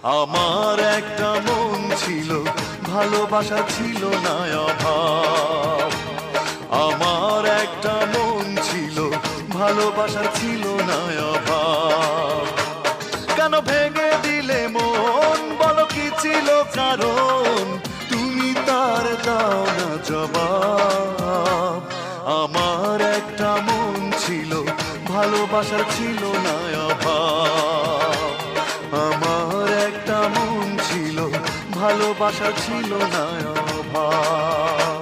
আমার একটা মন ছিল, ভালোবাসা ছিল না অভাব। আমার একটা মন ছিল, ভালোবাসা ছিল না অভাব। কেন ভেঙে দিলে মন, বলো কি ছিল কারণ? তুমি তার দাও না জবাব। আমার একটা মন ছিল, ভালোবাসা ছিল না অভাব। আমার একটা মন ছিল, ভালোবাসা ছিল না অভাব।